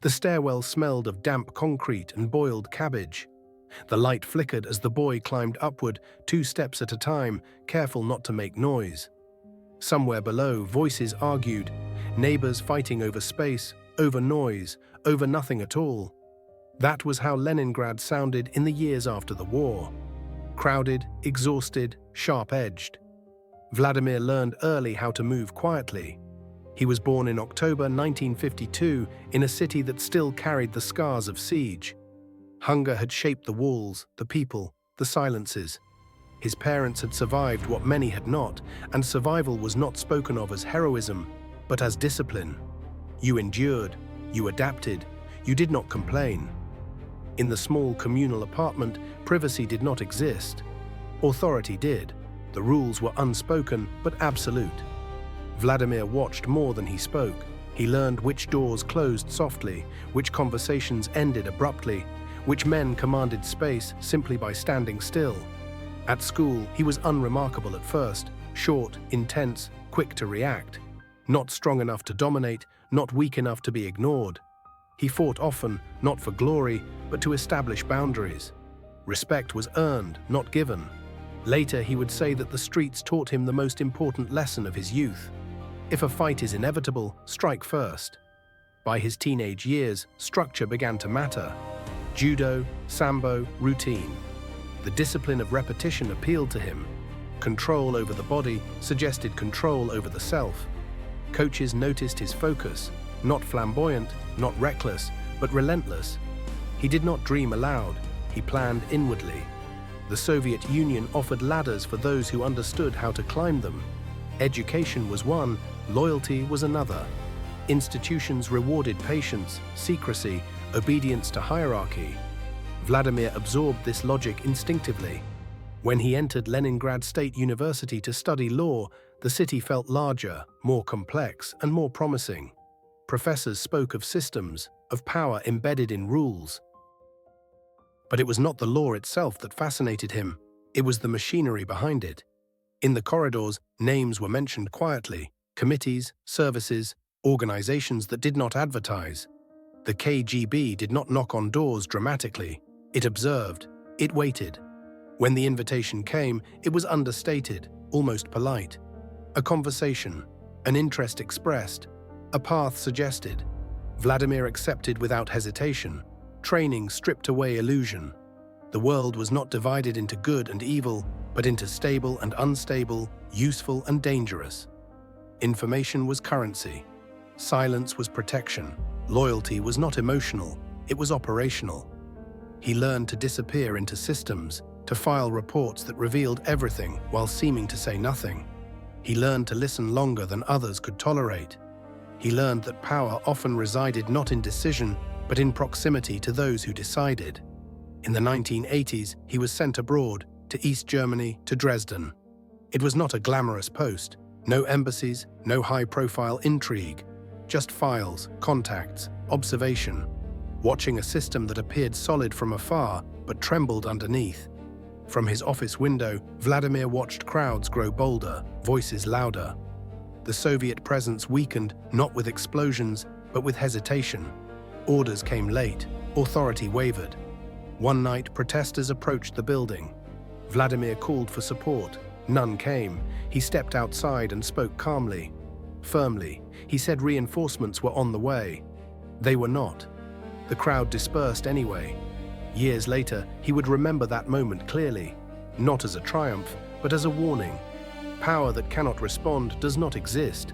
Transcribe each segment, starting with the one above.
The stairwell smelled of damp concrete and boiled cabbage. The light flickered as the boy climbed upward, 2 steps at a time, careful not to make noise. Somewhere below, voices argued, neighbors fighting over space, over noise, over nothing at all. That was how Leningrad sounded in the years after the war. Crowded, exhausted, sharp-edged. Vladimir learned early how to move quietly. He was born in October 1952 in a city that still carried the scars of siege. Hunger had shaped the walls, the people, the silences. His parents had survived what many had not, and survival was not spoken of as heroism, but as discipline. You endured, you adapted, you did not complain. In the small communal apartment, privacy did not exist. Authority did. The rules were unspoken but absolute. Vladimir watched more than he spoke. He learned which doors closed softly, which conversations ended abruptly, which men commanded space simply by standing still. At school, he was unremarkable at first, short, intense, quick to react. Not strong enough to dominate, not weak enough to be ignored. He fought often, not for glory, but to establish boundaries. Respect was earned, not given. Later, he would say that the streets taught him the most important lesson of his youth. If a fight is inevitable, strike first. By his teenage years, structure began to matter. Judo, sambo, routine. The discipline of repetition appealed to him. Control over the body suggested control over the self. Coaches noticed his focus, not flamboyant, not reckless, but relentless. He did not dream aloud, he planned inwardly. The Soviet Union offered ladders for those who understood how to climb them. Education was one, loyalty was another. Institutions rewarded patience, secrecy, obedience to hierarchy. Vladimir absorbed this logic instinctively. When he entered Leningrad State University to study law, the city felt larger, more complex, and more promising. Professors spoke of systems, of power embedded in rules. But it was not the law itself that fascinated him, it was the machinery behind it. In the corridors, names were mentioned quietly, committees, services, organizations that did not advertise. The KGB did not knock on doors dramatically. It observed, it waited. When the invitation came, it was understated, almost polite. A conversation, an interest expressed, a path suggested. Vladimir accepted without hesitation. Training stripped away illusion. The world was not divided into good and evil, but into stable and unstable, useful and dangerous. Information was currency. Silence was protection. Loyalty was not emotional, it was operational. He learned to disappear into systems, to file reports that revealed everything while seeming to say nothing. He learned to listen longer than others could tolerate. He learned that power often resided not in decision, but in proximity to those who decided. In the 1980s, he was sent abroad, to East Germany, to Dresden. It was not a glamorous post, no embassies, no high-profile intrigue, just files, contacts, observation, watching a system that appeared solid from afar but trembled underneath. From his office window, Vladimir watched crowds grow bolder, voices louder. The Soviet presence weakened not with explosions, but with hesitation. Orders came late, authority wavered. One night, protesters approached the building. Vladimir called for support. None came. He stepped outside and spoke calmly. Firmly, he said reinforcements were on the way. They were not. The crowd dispersed anyway. Years later, he would remember that moment clearly, not as a triumph, but as a warning. Power that cannot respond does not exist.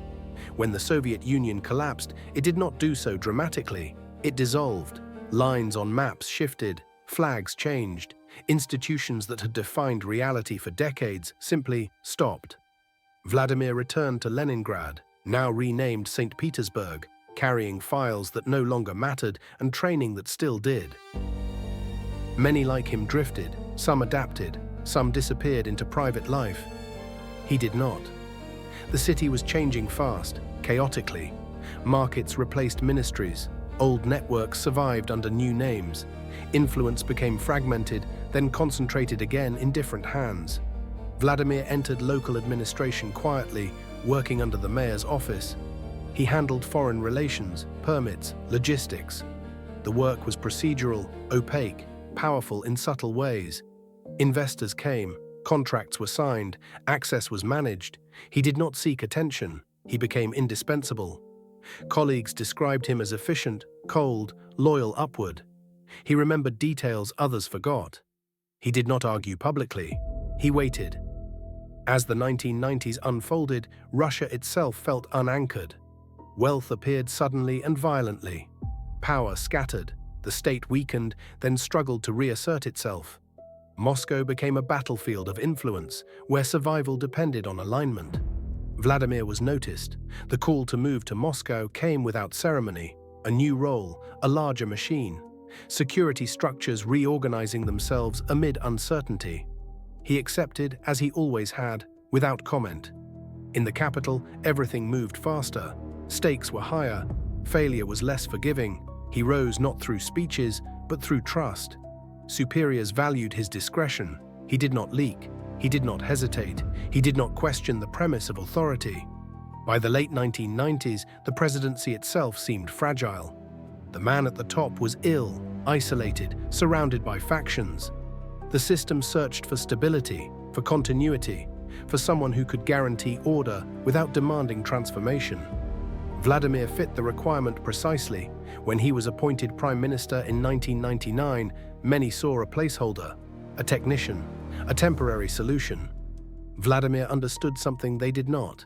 When the Soviet Union collapsed, it did not do so dramatically. It dissolved. Lines on maps shifted, flags changed. Institutions that had defined reality for decades simply stopped. Vladimir returned to Leningrad, now renamed St. Petersburg, carrying files that no longer mattered and training that still did. Many like him drifted, some adapted, some disappeared into private life. He did not. The city was changing fast, chaotically. Markets replaced ministries. Old networks survived under new names. Influence became fragmented, then concentrated again in different hands. Vladimir entered local administration quietly, working under the mayor's office. He handled foreign relations, permits, logistics. The work was procedural, opaque, powerful in subtle ways. Investors came, contracts were signed, access was managed. He did not seek attention. He became indispensable. Colleagues described him as efficient, cold, loyal upward. He remembered details others forgot. He did not argue publicly. He waited. As the 1990s unfolded, Russia itself felt unanchored. Wealth appeared suddenly and violently. Power scattered. The state weakened, then struggled to reassert itself. Moscow became a battlefield of influence, where survival depended on alignment. Vladimir was noticed. The call to move to Moscow came without ceremony. A new role, a larger machine. Security structures reorganizing themselves amid uncertainty. He accepted, as he always had, without comment. In the capital, everything moved faster. Stakes were higher. Failure was less forgiving. He rose not through speeches, but through trust. Superiors valued his discretion. He did not leak. He did not hesitate. He did not question the premise of authority. By the late 1990s, the presidency itself seemed fragile. The man at the top was ill, isolated, surrounded by factions. The system searched for stability, for continuity, for someone who could guarantee order without demanding transformation. Vladimir fit the requirement precisely. When he was appointed prime minister in 1999, many saw a placeholder, a technician, a temporary solution. Vladimir understood something they did not.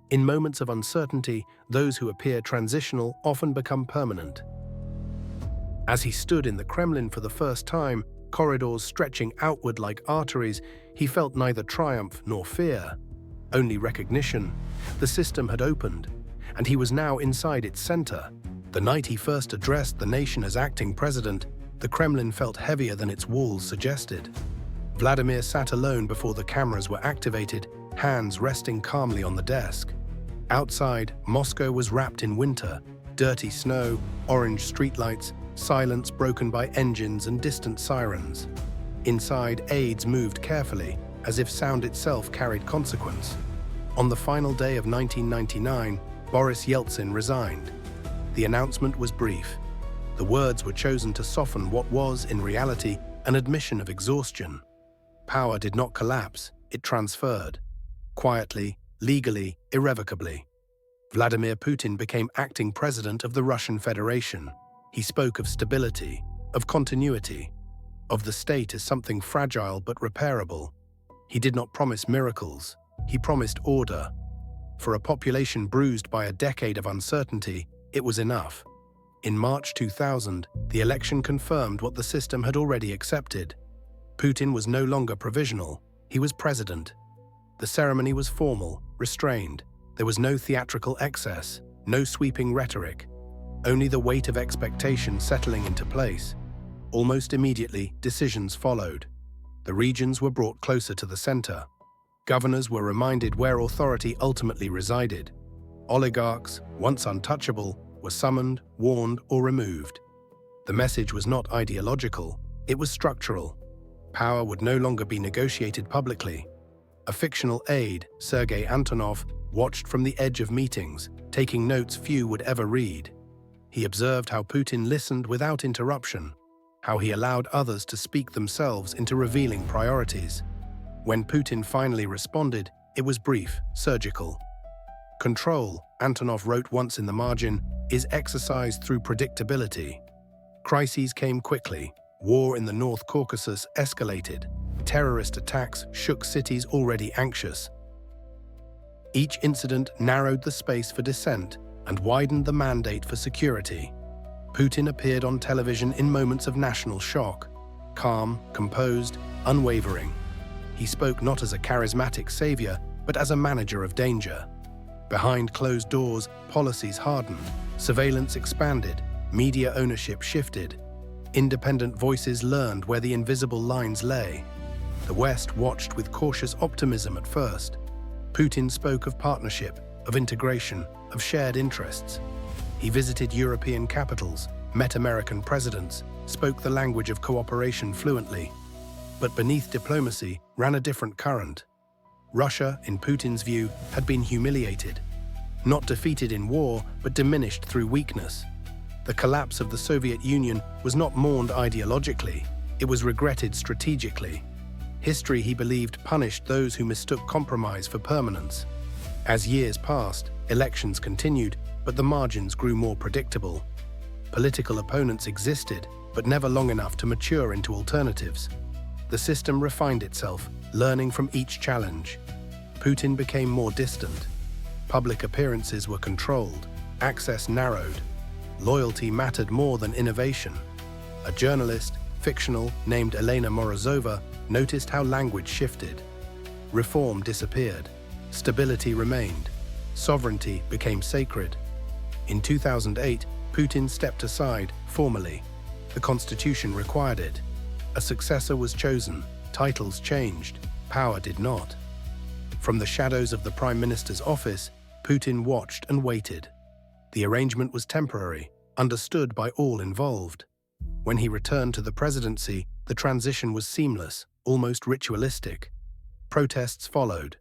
In moments of uncertainty, those who appear transitional often become permanent. As he stood in the Kremlin for the first time, corridors stretching outward like arteries, he felt neither triumph nor fear, only recognition. The system had opened, and he was now inside its center. The night he first addressed the nation as acting president, the Kremlin felt heavier than its walls suggested. Vladimir sat alone before the cameras were activated, hands resting calmly on the desk. Outside, Moscow was wrapped in winter, dirty snow, orange streetlights, silence broken by engines and distant sirens. Inside, aides moved carefully, as if sound itself carried consequence. On the final day of 1999, Boris Yeltsin resigned. The announcement was brief. The words were chosen to soften what was, in reality, an admission of exhaustion. Power did not collapse, it transferred. Quietly, legally, irrevocably. Vladimir Putin became acting president of the Russian Federation. He spoke of stability, of continuity, of the state as something fragile but repairable. He did not promise miracles, he promised order. For a population bruised by a decade of uncertainty, it was enough. In March 2000, the election confirmed what the system had already accepted. Putin was no longer provisional, he was president. The ceremony was formal, restrained. There was no theatrical excess, no sweeping rhetoric, only the weight of expectation settling into place. Almost immediately, decisions followed. The regions were brought closer to the center. Governors were reminded where authority ultimately resided. Oligarchs, once untouchable, were summoned, warned, or removed. The message was not ideological, it was structural. Power would no longer be negotiated publicly. A fictional aide, Sergei Antonov, watched from the edge of meetings, taking notes few would ever read. He observed how Putin listened without interruption, how he allowed others to speak themselves into revealing priorities. When Putin finally responded, it was brief, surgical. Control, Antonov wrote once in the margin, is exercised through predictability. Crises came quickly. War in the North Caucasus escalated. Terrorist attacks shook cities already anxious. Each incident narrowed the space for dissent and widened the mandate for security. Putin appeared on television in moments of national shock, calm, composed, unwavering. He spoke not as a charismatic savior, but as a manager of danger. Behind closed doors, policies hardened, surveillance expanded, media ownership shifted. Independent voices learned where the invisible lines lay. The West watched with cautious optimism at first. Putin spoke of partnership, of integration, of shared interests. He visited European capitals, met American presidents, spoke the language of cooperation fluently. But beneath diplomacy ran a different current. Russia, in Putin's view, had been humiliated. Not defeated in war, but diminished through weakness. The collapse of the Soviet Union was not mourned ideologically, it was regretted strategically. History, he believed, punished those who mistook compromise for permanence. As years passed, elections continued, but the margins grew more predictable. Political opponents existed, but never long enough to mature into alternatives. The system refined itself, learning from each challenge. Putin became more distant. Public appearances were controlled, access narrowed. Loyalty mattered more than innovation. A journalist, fictional, named Elena Morozova, noticed how language shifted. Reform disappeared. Stability remained. Sovereignty became sacred. In 2008, Putin stepped aside, formally. The constitution required it. A successor was chosen, titles changed, power did not. From the shadows of the Prime Minister's office, Putin watched and waited. The arrangement was temporary, understood by all involved. When he returned to the presidency, the transition was seamless, almost ritualistic. Protests followed,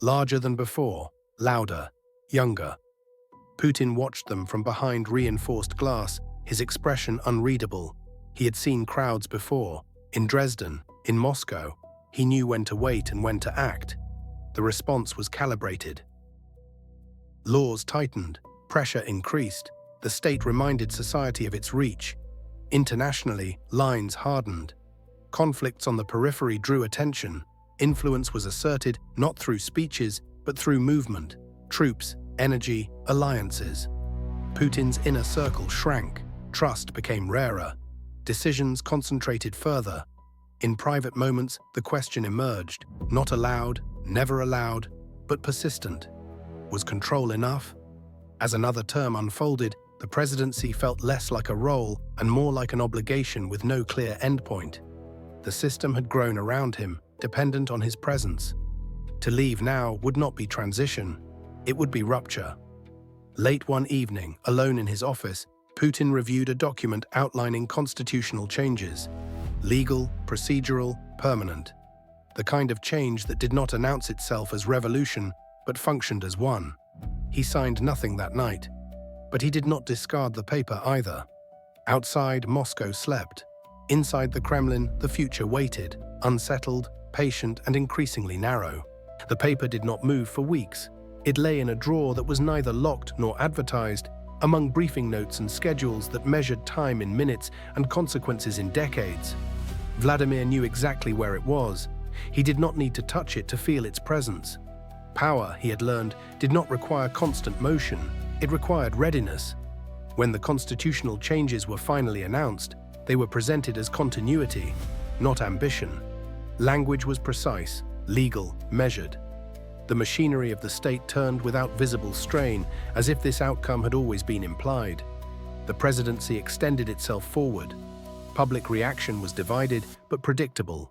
larger than before, louder, younger. Putin watched them from behind reinforced glass, his expression unreadable. He had seen crowds before, in Dresden, in Moscow. He knew when to wait and when to act. The response was calibrated. Laws tightened, pressure increased. The state reminded society of its reach. Internationally, lines hardened. Conflicts on the periphery drew attention. Influence was asserted not through speeches, but through movement, troops, energy, alliances. Putin's inner circle shrank. Trust became rarer. Decisions concentrated further. In private moments, the question emerged, not allowed, never allowed, but persistent. Was control enough? As another term unfolded, the presidency felt less like a role and more like an obligation with no clear endpoint. The system had grown around him, dependent on his presence. To leave now would not be transition, it would be rupture. Late one evening, alone in his office, Putin reviewed a document outlining constitutional changes. Legal, procedural, permanent. The kind of change that did not announce itself as revolution, but functioned as one. He signed nothing that night. But he did not discard the paper either. Outside, Moscow slept. Inside the Kremlin, the future waited, unsettled, patient, and increasingly narrow. The paper did not move for weeks. It lay in a drawer that was neither locked nor advertised, among briefing notes and schedules that measured time in minutes and consequences in decades. Vladimir knew exactly where it was. He did not need to touch it to feel its presence. Power, he had learned, did not require constant motion. It required readiness. When the constitutional changes were finally announced, they were presented as continuity, not ambition. Language was precise, legal, measured. The machinery of the state turned without visible strain, as if this outcome had always been implied. The presidency extended itself forward. Public reaction was divided, but predictable.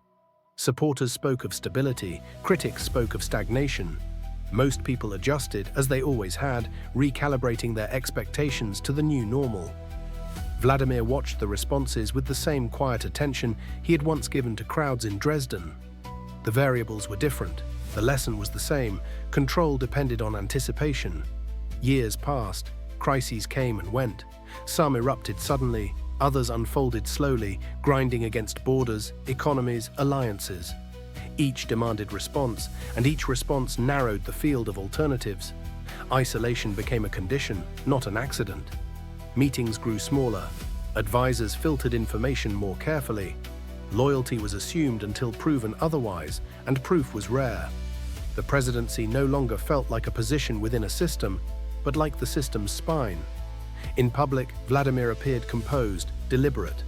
Supporters spoke of stability, critics spoke of stagnation. Most people adjusted, as they always had, recalibrating their expectations to the new normal. Vladimir watched the responses with the same quiet attention he had once given to crowds in Dresden. The variables were different. The lesson was the same. Control depended on anticipation. Years passed. Crises came and went. Some erupted suddenly, others unfolded slowly, grinding against borders, economies, alliances. Each demanded response, and each response narrowed the field of alternatives. Isolation became a condition, not an accident. Meetings grew smaller. Advisors filtered information more carefully. Loyalty was assumed until proven otherwise, and proof was rare. The presidency no longer felt like a position within a system, but like the system's spine. In public, Vladimir appeared composed, deliberate.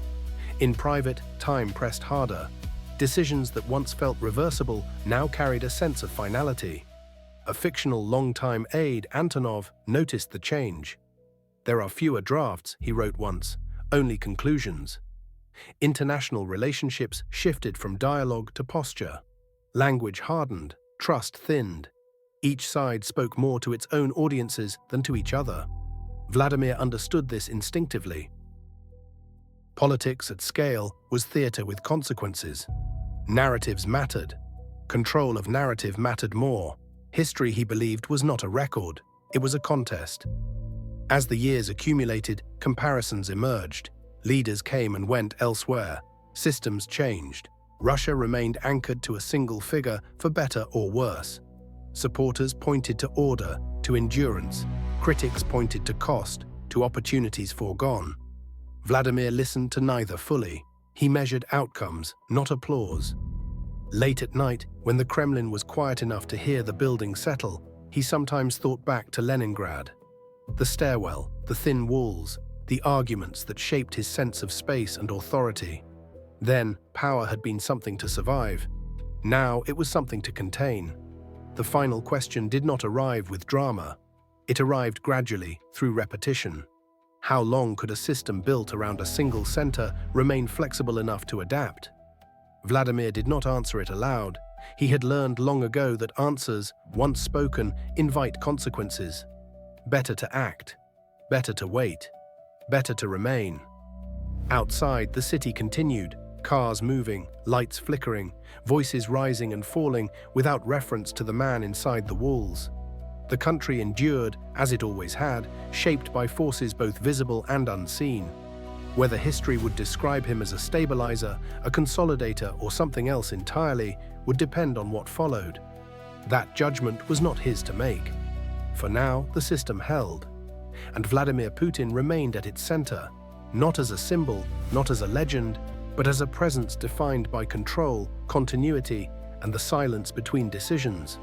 In private, time pressed harder. Decisions that once felt reversible now carried a sense of finality. A fictional longtime aide, Antonov, noticed the change. "There are fewer drafts," he wrote once, "only conclusions." International relationships shifted from dialogue to posture. Language hardened, trust thinned. Each side spoke more to its own audiences than to each other. Vladimir understood this instinctively. Politics at scale was theater with consequences. Narratives mattered. Control of narrative mattered more. History, he believed, was not a record. It was a contest. As the years accumulated, comparisons emerged. Leaders came and went elsewhere. Systems changed. Russia remained anchored to a single figure, for better or worse. Supporters pointed to order, to endurance. Critics pointed to cost, to opportunities foregone. Vladimir listened to neither fully. He measured outcomes, not applause. Late at night, when the Kremlin was quiet enough to hear the building settle, he sometimes thought back to Leningrad. The stairwell, the thin walls, the arguments that shaped his sense of space and authority. Then, power had been something to survive. Now it was something to contain. The final question did not arrive with drama. It arrived gradually, through repetition. How long could a system built around a single center remain flexible enough to adapt? Vladimir did not answer it aloud. He had learned long ago that answers, once spoken, invite consequences. Better to act. Better to wait. Better to remain. Outside, the city continued, cars moving, lights flickering, voices rising and falling without reference to the man inside the walls. The country endured, as it always had, shaped by forces both visible and unseen. Whether history would describe him as a stabilizer, a consolidator, or something else entirely would depend on what followed. That judgment was not his to make. For now, the system held, and Vladimir Putin remained at its center, not as a symbol, not as a legend, but as a presence defined by control, continuity, and the silence between decisions.